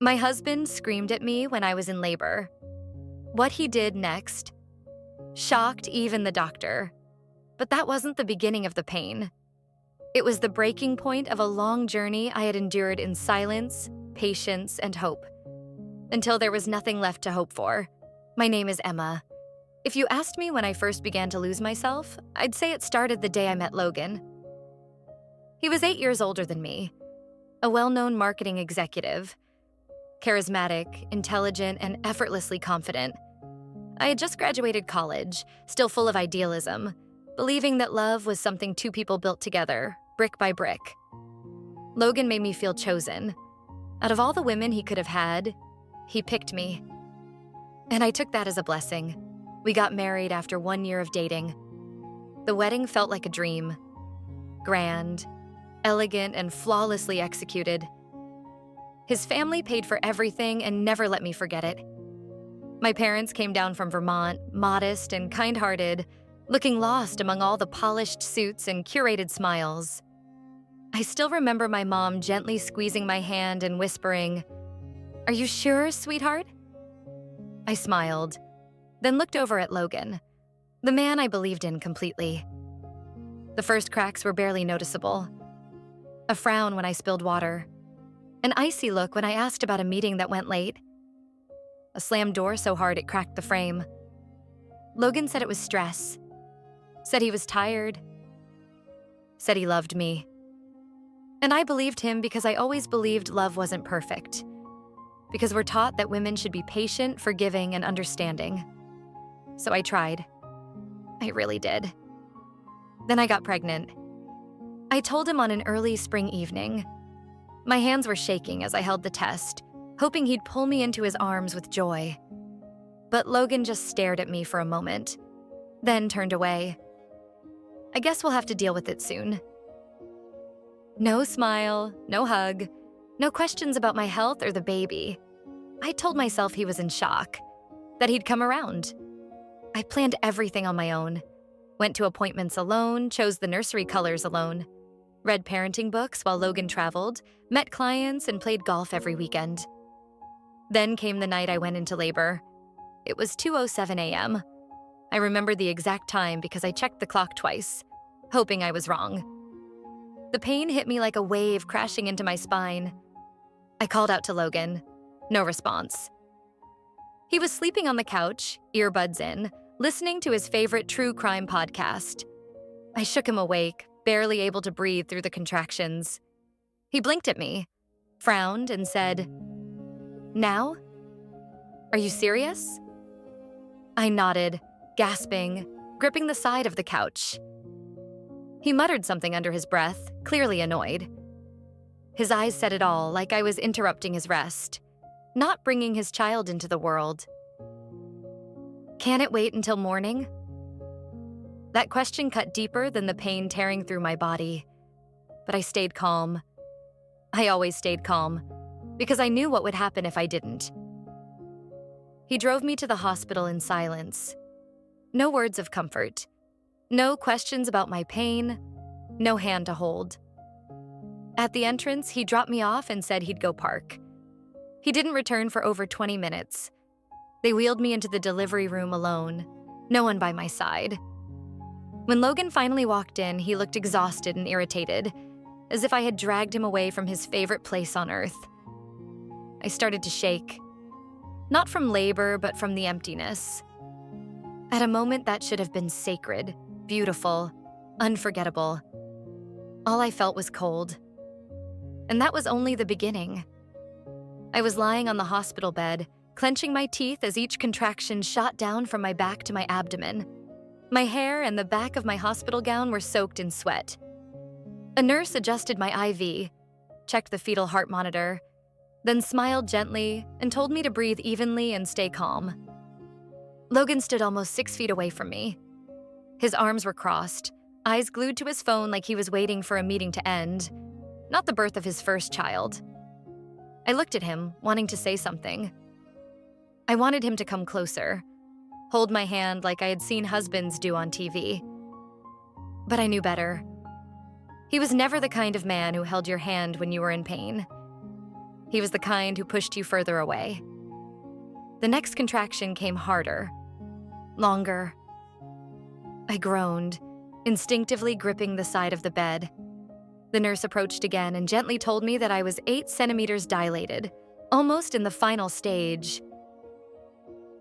My husband screamed at me when I was in labor. What he did next shocked even the doctor. But that wasn't the beginning of the pain. It was the breaking point of a long journey I had endured in silence, patience, and hope. Until there was nothing left to hope for. My name is Emma. If you asked me when I first began to lose myself, I'd say it started the day I met Logan. He was 8 years older than me, a well-known marketing executive, charismatic, intelligent, and effortlessly confident. I had just graduated college, still full of idealism, believing that love was something two people built together, brick by brick. Logan made me feel chosen. Out of all the women he could have had, he picked me. And I took that as a blessing. We got married after 1 year of dating. The wedding felt like a dream. Grand, elegant, and flawlessly executed. His family paid for everything and never let me forget it. My parents came down from Vermont, modest and kind-hearted, looking lost among all the polished suits and curated smiles. I still remember my mom gently squeezing my hand and whispering, "Are you sure, sweetheart?" I smiled, then looked over at Logan, the man I believed in completely. The first cracks were barely noticeable. A frown when I spilled water. An icy look when I asked about a meeting that went late. A slammed door so hard it cracked the frame. Logan said it was stress. Said he was tired. Said he loved me. And I believed him because I always believed love wasn't perfect. Because we're taught that women should be patient, forgiving, and understanding. So I tried. I really did. Then I got pregnant. I told him on an early spring evening. My hands were shaking as I held the test, hoping he'd pull me into his arms with joy. But Logan just stared at me for a moment, then turned away. I guess we'll have to deal with it soon. No smile, no hug, no questions about my health or the baby. I told myself he was in shock, that he'd come around. I planned everything on my own. Went to appointments alone, chose the nursery colors alone, read parenting books while Logan traveled, met clients, and played golf every weekend. Then came the night I went into labor. It was 2:07 a.m. I remember the exact time because I checked the clock twice, hoping I was wrong. The pain hit me like a wave crashing into my spine. I called out to Logan. No response. He was sleeping on the couch, earbuds in, listening to his favorite true crime podcast. I shook him awake, barely able to breathe through the contractions. He blinked at me, frowned, and said, "Now? Are you serious?" I nodded, gasping, gripping the side of the couch. He muttered something under his breath, clearly annoyed. His eyes said it all, like I was interrupting his rest, not bringing his child into the world. Can it wait until morning? That question cut deeper than the pain tearing through my body. But I stayed calm. I always stayed calm, because I knew what would happen if I didn't. He drove me to the hospital in silence. No words of comfort. No questions about my pain. No hand to hold. At the entrance, he dropped me off and said he'd go park. He didn't return for over 20 minutes. They wheeled me into the delivery room alone, no one by my side. When Logan finally walked in, he looked exhausted and irritated, as if I had dragged him away from his favorite place on earth. I started to shake. Not from labor, but from the emptiness. At a moment that should have been sacred, beautiful, unforgettable. All I felt was cold. And that was only the beginning. I was lying on the hospital bed, clenching my teeth as each contraction shot down from my back to my abdomen. My hair and the back of my hospital gown were soaked in sweat. A nurse adjusted my IV, checked the fetal heart monitor, then smiled gently and told me to breathe evenly and stay calm. Logan stood almost 6 feet away from me. His arms were crossed, eyes glued to his phone like he was waiting for a meeting to end, not the birth of his first child. I looked at him, wanting to say something. I wanted him to come closer, hold my hand like I had seen husbands do on TV. But I knew better. He was never the kind of man who held your hand when you were in pain. He was the kind who pushed you further away. The next contraction came harder, longer. I groaned, instinctively gripping the side of the bed. The nurse approached again and gently told me that I was 8 centimeters dilated, almost in the final stage.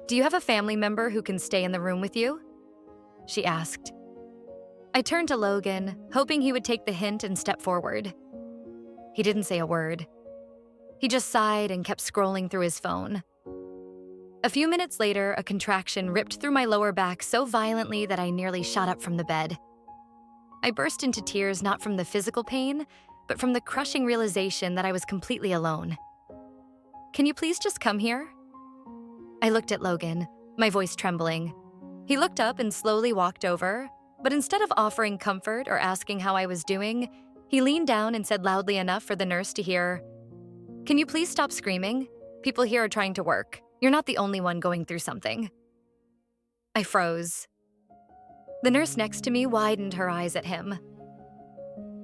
"Do you have a family member who can stay in the room with you?" she asked. I turned to Logan, hoping he would take the hint and step forward. He didn't say a word. He just sighed and kept scrolling through his phone. A few minutes later, a contraction ripped through my lower back so violently that I nearly shot up from the bed. I burst into tears not from the physical pain, but from the crushing realization that I was completely alone. "Can you please just come here?" I looked at Logan, my voice trembling. He looked up and slowly walked over, but instead of offering comfort or asking how I was doing, he leaned down and said loudly enough for the nurse to hear, "Can you please stop screaming? People here are trying to work. You're not the only one going through something." I froze. The nurse next to me widened her eyes at him.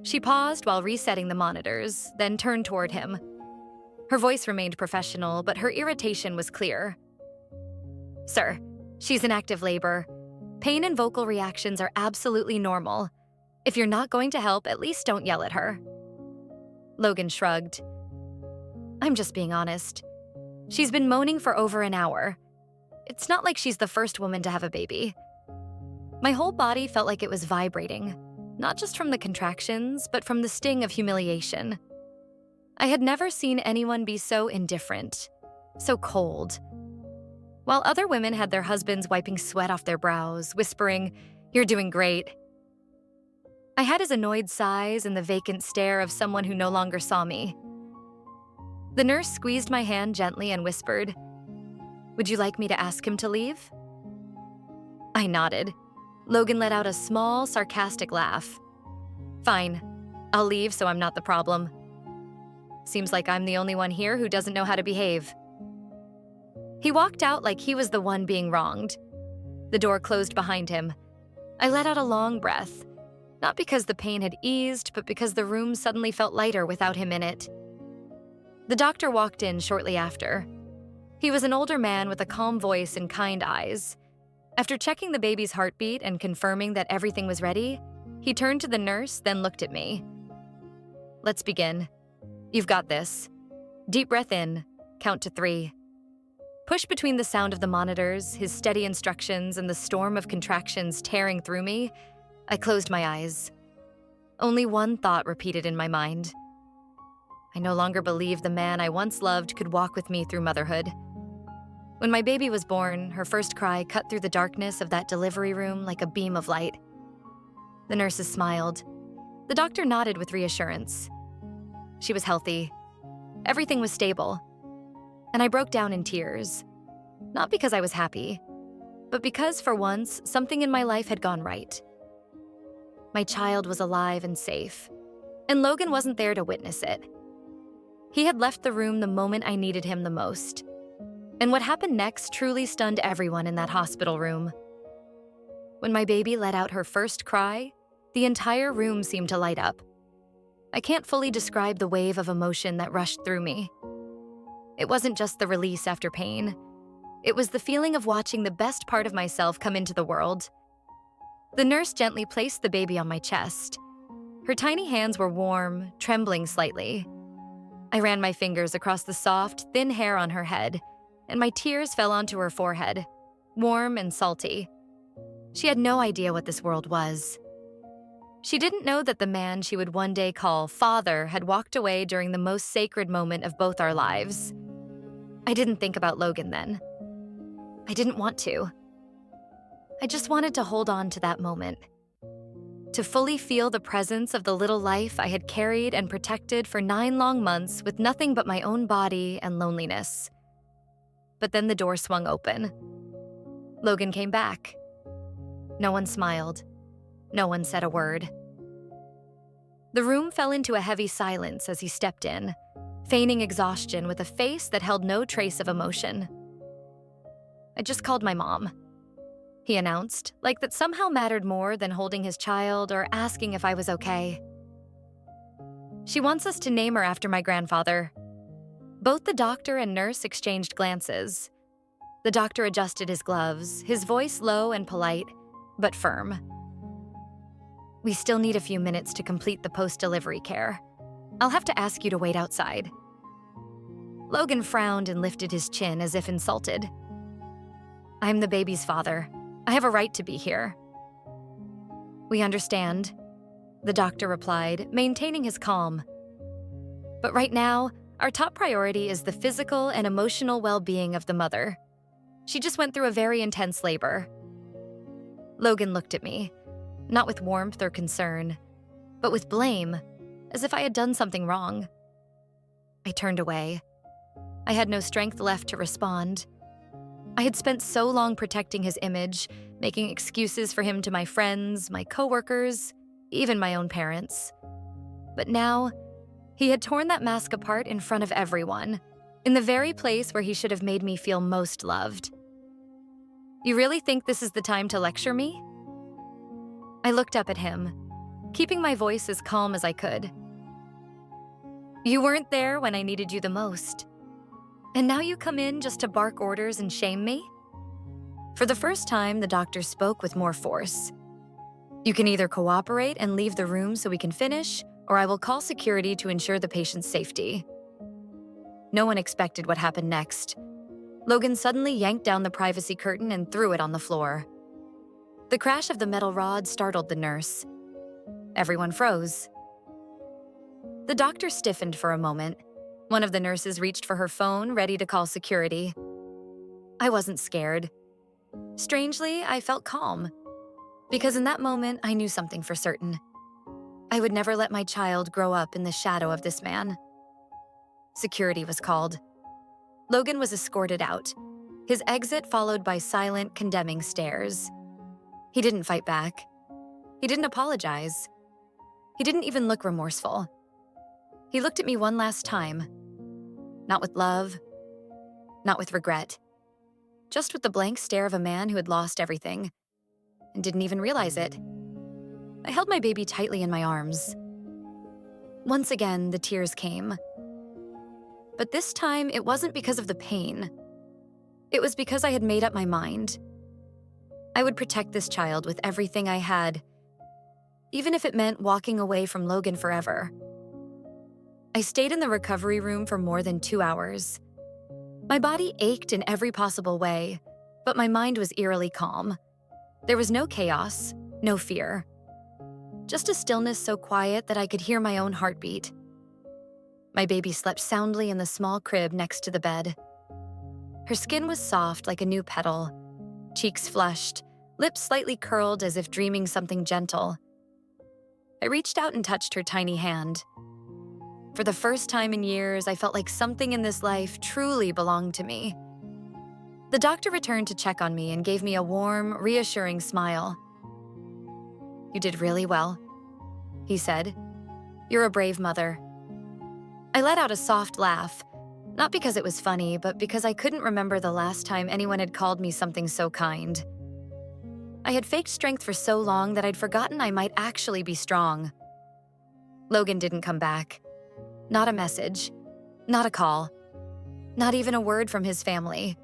She paused while resetting the monitors, then turned toward him. Her voice remained professional, but her irritation was clear. "Sir, she's in active labor. Pain and vocal reactions are absolutely normal. If you're not going to help, at least don't yell at her." Logan shrugged. "I'm just being honest. She's been moaning for over an hour. It's not like she's the first woman to have a baby." My whole body felt like it was vibrating, not just from the contractions, but from the sting of humiliation. I had never seen anyone be so indifferent, so cold. While other women had their husbands wiping sweat off their brows, whispering, "You're doing great," I had his annoyed sighs and the vacant stare of someone who no longer saw me. The nurse squeezed my hand gently and whispered, "Would you like me to ask him to leave?" I nodded. Logan let out a small, sarcastic laugh. "Fine. I'll leave so I'm not the problem. Seems like I'm the only one here who doesn't know how to behave." He walked out like he was the one being wronged. The door closed behind him. I let out a long breath, not because the pain had eased, but because the room suddenly felt lighter without him in it. The doctor walked in shortly after. He was an older man with a calm voice and kind eyes. After checking the baby's heartbeat and confirming that everything was ready, he turned to the nurse, then looked at me. "Let's begin. You've got this. Deep breath in, count to 3. Pushed between the sound of the monitors, his steady instructions, and the storm of contractions tearing through me, I closed my eyes. Only one thought repeated in my mind. I no longer believed the man I once loved could walk with me through motherhood. When my baby was born, her first cry cut through the darkness of that delivery room like a beam of light. The nurses smiled. The doctor nodded with reassurance. She was healthy. Everything was stable. And I broke down in tears. Not because I was happy, but because, for once, something in my life had gone right. My child was alive and safe, and Logan wasn't there to witness it. He had left the room the moment I needed him the most. And what happened next truly stunned everyone in that hospital room. When my baby let out her first cry, the entire room seemed to light up. I can't fully describe the wave of emotion that rushed through me. It wasn't just the release after pain. It was the feeling of watching the best part of myself come into the world. The nurse gently placed the baby on my chest. Her tiny hands were warm, trembling slightly. I ran my fingers across the soft, thin hair on her head, and my tears fell onto her forehead, warm and salty. She had no idea what this world was. She didn't know that the man she would one day call father had walked away during the most sacred moment of both our lives. I didn't think about Logan then. I didn't want to. I just wanted to hold on to that moment. To fully feel the presence of the little life I had carried and protected for 9 long months with nothing but my own body and loneliness. But then the door swung open. Logan came back. No one smiled. No one said a word. The room fell into a heavy silence as he stepped in, feigning exhaustion with a face that held no trace of emotion. "I just called my mom," he announced, like that somehow mattered more than holding his child or asking if I was okay. "She wants us to name her after my grandfather." Both the doctor and nurse exchanged glances. The doctor adjusted his gloves, his voice low and polite, but firm. "We still need a few minutes to complete the post-delivery care. I'll have to ask you to wait outside." Logan frowned and lifted his chin as if insulted. "I'm the baby's father. I have a right to be here." "We understand," the doctor replied, maintaining his calm. "But right now, our top priority is the physical and emotional well-being of the mother. She just went through a very intense labor." Logan looked at me, not with warmth or concern, but with blame, as if I had done something wrong. I turned away. I had no strength left to respond. I had spent so long protecting his image, making excuses for him to my friends, my coworkers, even my own parents. But now, he had torn that mask apart in front of everyone, in the very place where he should have made me feel most loved. "You really think this is the time to lecture me?" I looked up at him, keeping my voice as calm as I could. "You weren't there when I needed you the most. And now you come in just to bark orders and shame me?" For the first time, the doctor spoke with more force. "You can either cooperate and leave the room so we can finish, or I will call security to ensure the patient's safety." No one expected what happened next. Logan suddenly yanked down the privacy curtain and threw it on the floor. The crash of the metal rod startled the nurse. Everyone froze. The doctor stiffened for a moment. One of the nurses reached for her phone, ready to call security. I wasn't scared. Strangely, I felt calm, because in that moment, I knew something for certain. I would never let my child grow up in the shadow of this man. Security was called. Logan was escorted out, his exit followed by silent, condemning stares. He didn't fight back. He didn't apologize. He didn't even look remorseful. He looked at me one last time. Not with love, not with regret. Just with the blank stare of a man who had lost everything and didn't even realize it. I held my baby tightly in my arms. Once again, the tears came. But this time, it wasn't because of the pain. It was because I had made up my mind. I would protect this child with everything I had, even if it meant walking away from Logan forever. I stayed in the recovery room for more than 2 hours. My body ached in every possible way, but my mind was eerily calm. There was no chaos, no fear. Just a stillness so quiet that I could hear my own heartbeat. My baby slept soundly in the small crib next to the bed. Her skin was soft like a new petal, cheeks flushed, lips slightly curled as if dreaming something gentle. I reached out and touched her tiny hand. For the first time in years, I felt like something in this life truly belonged to me. The doctor returned to check on me and gave me a warm, reassuring smile. "You did really well," he said. "You're a brave mother." I let out a soft laugh, not because it was funny, but because I couldn't remember the last time anyone had called me something so kind. I had faked strength for so long that I'd forgotten I might actually be strong. Logan didn't come back. Not a message, not a call, not even a word from his family.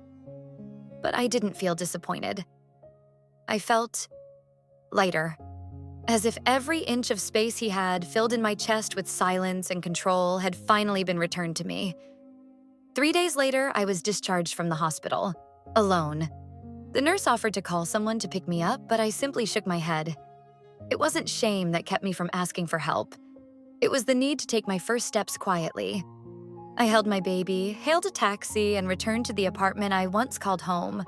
But I didn't feel disappointed. I felt lighter, as if every inch of space he had filled in my chest with silence and control had finally been returned to me. 3 days later, I was discharged from the hospital, alone. The nurse offered to call someone to pick me up, but I simply shook my head. It wasn't shame that kept me from asking for help. It was the need to take my first steps quietly. I held my baby, hailed a taxi, and returned to the apartment I once called home.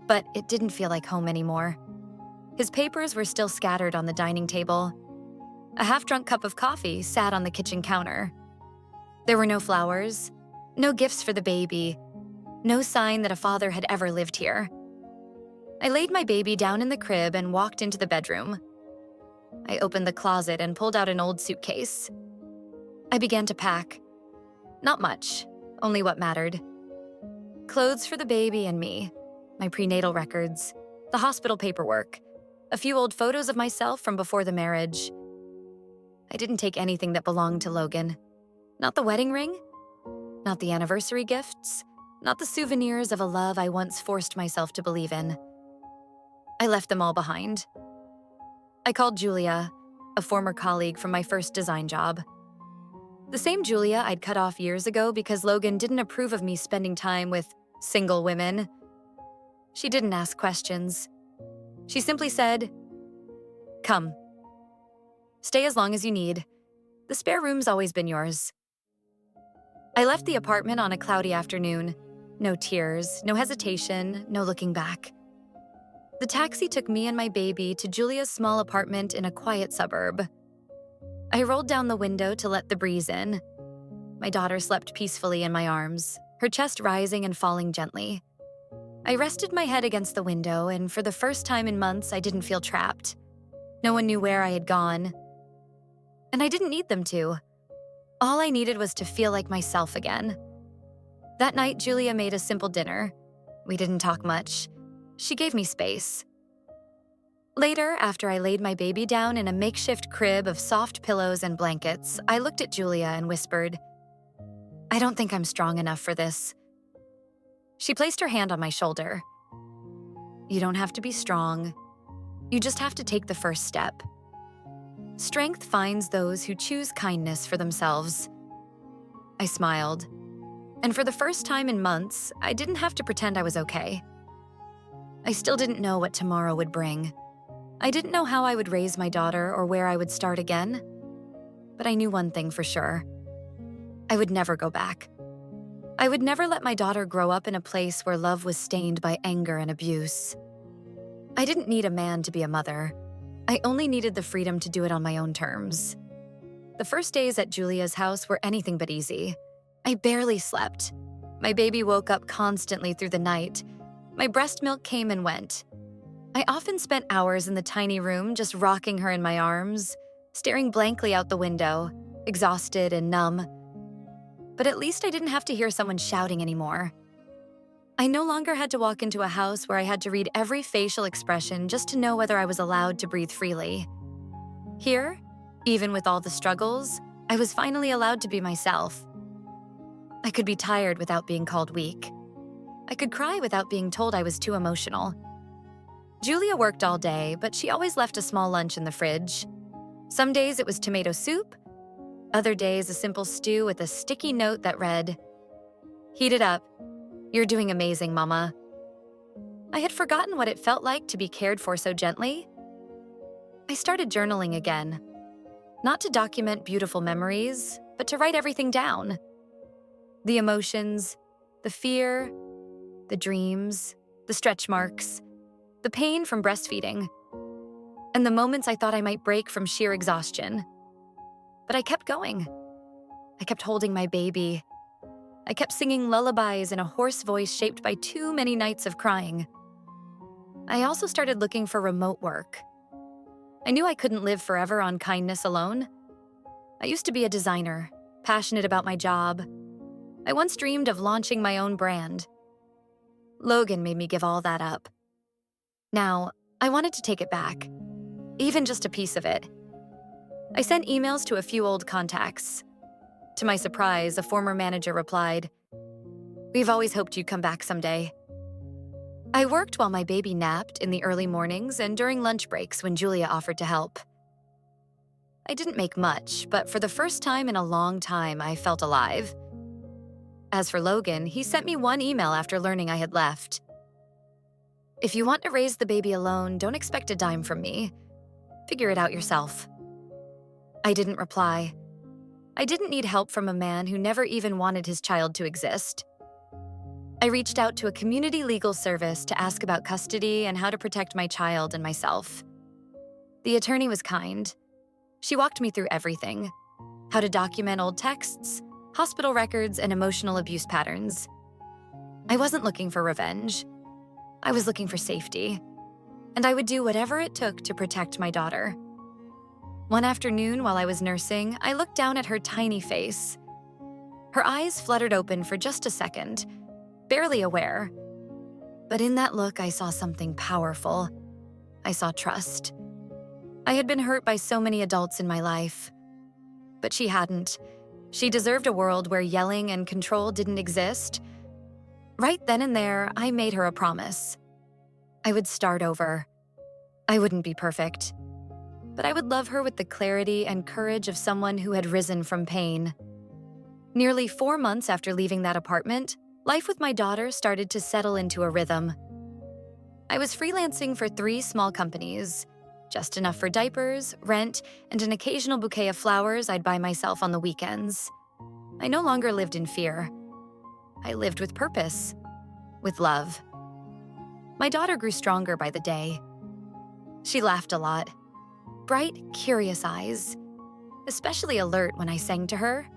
But it didn't feel like home anymore. His papers were still scattered on the dining table. A half-drunk cup of coffee sat on the kitchen counter. There were no flowers, no gifts for the baby, no sign that a father had ever lived here. I laid my baby down in the crib and walked into the bedroom. I opened the closet and pulled out an old suitcase. I began to pack. Not much, only what mattered. Clothes for the baby and me, my prenatal records, the hospital paperwork, a few old photos of myself from before the marriage. I didn't take anything that belonged to Logan. Not the wedding ring, Not the anniversary gifts, not the souvenirs of a love I once forced myself to believe in. I left them all behind. I called Julia, a former colleague from my first design job. The same Julia I'd cut off years ago because Logan didn't approve of me spending time with single women. She didn't ask questions. She simply said, "Come. Stay as long as you need. The spare room's always been yours." I left the apartment on a cloudy afternoon. No tears, no hesitation, no looking back. The taxi took me and my baby to Julia's small apartment in a quiet suburb. I rolled down the window to let the breeze in. My daughter slept peacefully in my arms, her chest rising and falling gently. I rested my head against the window, and for the first time in months, I didn't feel trapped. No one knew where I had gone. And I didn't need them to. All I needed was to feel like myself again. That night, Julia made a simple dinner. We didn't talk much. She gave me space. Later, after I laid my baby down in a makeshift crib of soft pillows and blankets, I looked at Julia and whispered, "I don't think I'm strong enough for this." She placed her hand on my shoulder. "You don't have to be strong. You just have to take the first step. Strength finds those who choose kindness for themselves." I smiled. And for the first time in months, I didn't have to pretend I was okay. I still didn't know what tomorrow would bring. I didn't know how I would raise my daughter or where I would start again. But I knew one thing for sure. I would never go back. I would never let my daughter grow up in a place where love was stained by anger and abuse. I didn't need a man to be a mother. I only needed the freedom to do it on my own terms. The first days at Julia's house were anything but easy. I barely slept. My baby woke up constantly through the night. My breast milk came and went. I often spent hours in the tiny room just rocking her in my arms, staring blankly out the window, exhausted and numb. But at least I didn't have to hear someone shouting anymore. I no longer had to walk into a house where I had to read every facial expression just to know whether I was allowed to breathe freely. Here, even with all the struggles, I was finally allowed to be myself. I could be tired without being called weak. I could cry without being told I was too emotional. Julia worked all day, but she always left a small lunch in the fridge. Some days it was tomato soup, other days a simple stew with a sticky note that read, "Heat it up. You're doing amazing, Mama." I had forgotten what it felt like to be cared for so gently. I started journaling again, not to document beautiful memories, but to write everything down. The emotions, the fear, the dreams, the stretch marks, the pain from breastfeeding, and the moments I thought I might break from sheer exhaustion. But I kept going. I kept holding my baby. I kept singing lullabies in a hoarse voice shaped by too many nights of crying. I also started looking for remote work. I knew I couldn't live forever on kindness alone. I used to be a designer, passionate about my job. I once dreamed of launching my own brand. Logan made me give all that up. Now, I wanted to take it back, even just a piece of it. I sent emails to a few old contacts. To my surprise, a former manager replied, "We've always hoped you'd come back someday." I worked while my baby napped in the early mornings and during lunch breaks when Julia offered to help. I didn't make much, but for the first time in a long time, I felt alive. As for Logan, he sent me one email after learning I had left. "If you want to raise the baby alone, don't expect a dime from me. Figure it out yourself." I didn't reply. I didn't need help from a man who never even wanted his child to exist. I reached out to a community legal service to ask about custody and how to protect my child and myself. The attorney was kind. She walked me through everything: how to document old texts, hospital records, and emotional abuse patterns. I wasn't looking for revenge. I was looking for safety, and I would do whatever it took to protect my daughter. One afternoon while I was nursing, I looked down at her tiny face. Her eyes fluttered open for just a second, barely aware. But in that look, I saw something powerful. I saw trust. I had been hurt by so many adults in my life, but she hadn't, She deserved a world where yelling and control didn't exist. Right then and there, I made her a promise. I would start over. I wouldn't be perfect, but I would love her with the clarity and courage of someone who had risen from pain. Nearly 4 months after leaving that apartment, life with my daughter started to settle into a rhythm. I was freelancing for 3 small companies, just enough for diapers, rent, and an occasional bouquet of flowers I'd buy myself on the weekends. I no longer lived in fear. I lived with purpose, with love. My daughter grew stronger by the day. She laughed a lot. Bright, curious eyes, especially alert when I sang to her.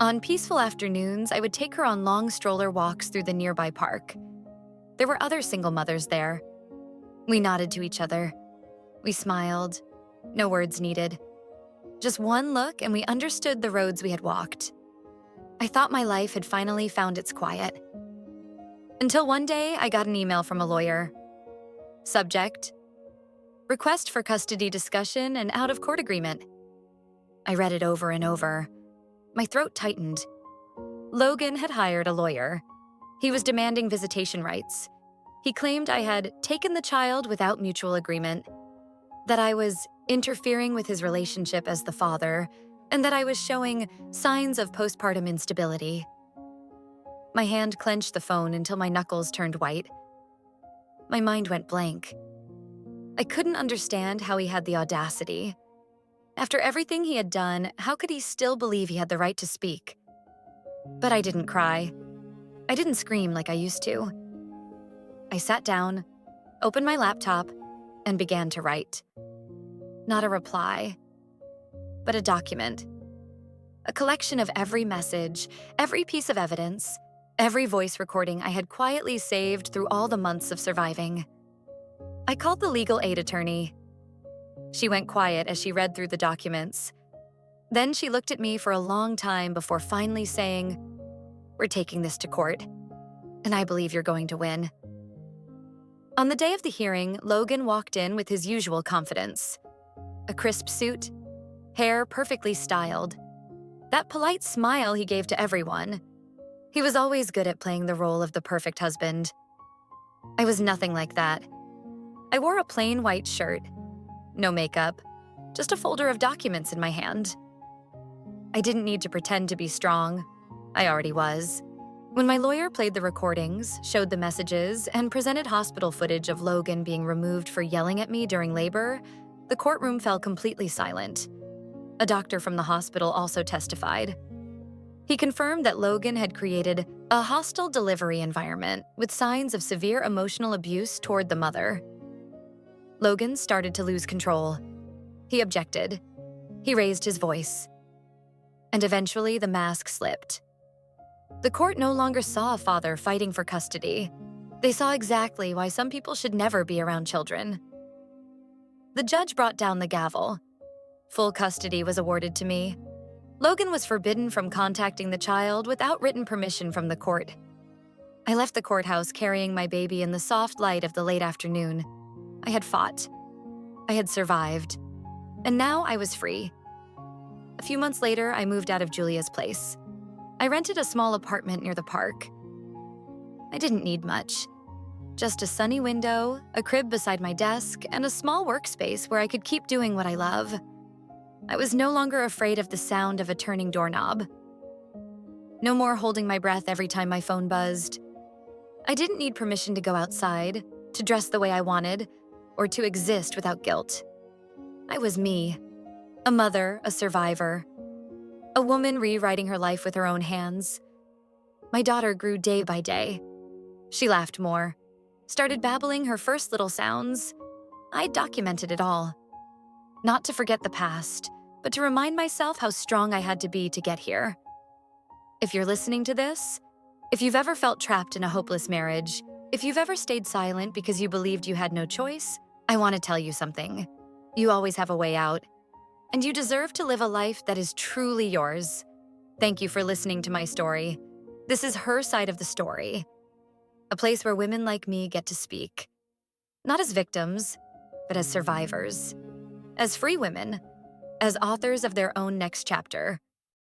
On peaceful afternoons, I would take her on long stroller walks through the nearby park. There were other single mothers there. We nodded to each other. We smiled. No words needed. Just one look and we understood the roads we had walked. I thought my life had finally found its quiet. Until one day, I got an email from a lawyer. Subject: request for custody discussion and out-of-court agreement. I read it over and over. My throat tightened. Logan had hired a lawyer. He was demanding visitation rights. He claimed I had taken the child without mutual agreement, that I was interfering with his relationship as the father, and that I was showing signs of postpartum instability. My hand clenched the phone until my knuckles turned white. My mind went blank. I couldn't understand how he had the audacity. After everything he had done, how could he still believe he had the right to speak? But I didn't cry. I didn't scream like I used to. I sat down, opened my laptop, and began to write. Not a reply, but a document. A collection of every message, every piece of evidence, every voice recording I had quietly saved through all the months of surviving. I called the legal aid attorney. She went quiet as she read through the documents. Then she looked at me for a long time before finally saying, "We're taking this to court, and I believe you're going to win." On the day of the hearing, Logan walked in with his usual confidence. A crisp suit, hair perfectly styled. That polite smile he gave to everyone. He was always good at playing the role of the perfect husband. I was nothing like that. I wore a plain white shirt, no makeup, just a folder of documents in my hand. I didn't need to pretend to be strong. I already was. When my lawyer played the recordings, showed the messages, and presented hospital footage of Logan being removed for yelling at me during labor, the courtroom fell completely silent. A doctor from the hospital also testified. He confirmed that Logan had created a hostile delivery environment with signs of severe emotional abuse toward the mother. Logan started to lose control. He objected. He raised his voice. And eventually the mask slipped. The court no longer saw a father fighting for custody. They saw exactly why some people should never be around children. The judge brought down the gavel. Full custody was awarded to me. Logan was forbidden from contacting the child without written permission from the court. I left the courthouse carrying my baby in the soft light of the late afternoon. I had fought. I had survived. And now I was free. A few months later, I moved out of Julia's place. I rented a small apartment near the park. I didn't need much. Just a sunny window, a crib beside my desk, and a small workspace where I could keep doing what I love. I was no longer afraid of the sound of a turning doorknob. No more holding my breath every time my phone buzzed. I didn't need permission to go outside, to dress the way I wanted, or to exist without guilt. I was me, a mother, a survivor, a woman rewriting her life with her own hands. My daughter grew day by day. She laughed more, started babbling her first little sounds. I documented it all. Not to forget the past, but to remind myself how strong I had to be to get here. If you're listening to this, if you've ever felt trapped in a hopeless marriage, if you've ever stayed silent because you believed you had no choice, I want to tell you something. You always have a way out, and you deserve to live a life that is truly yours. Thank you for listening to my story. This is her side of the story, a place where women like me get to speak. Not as victims, but as survivors, as free women, as authors of their own next chapter.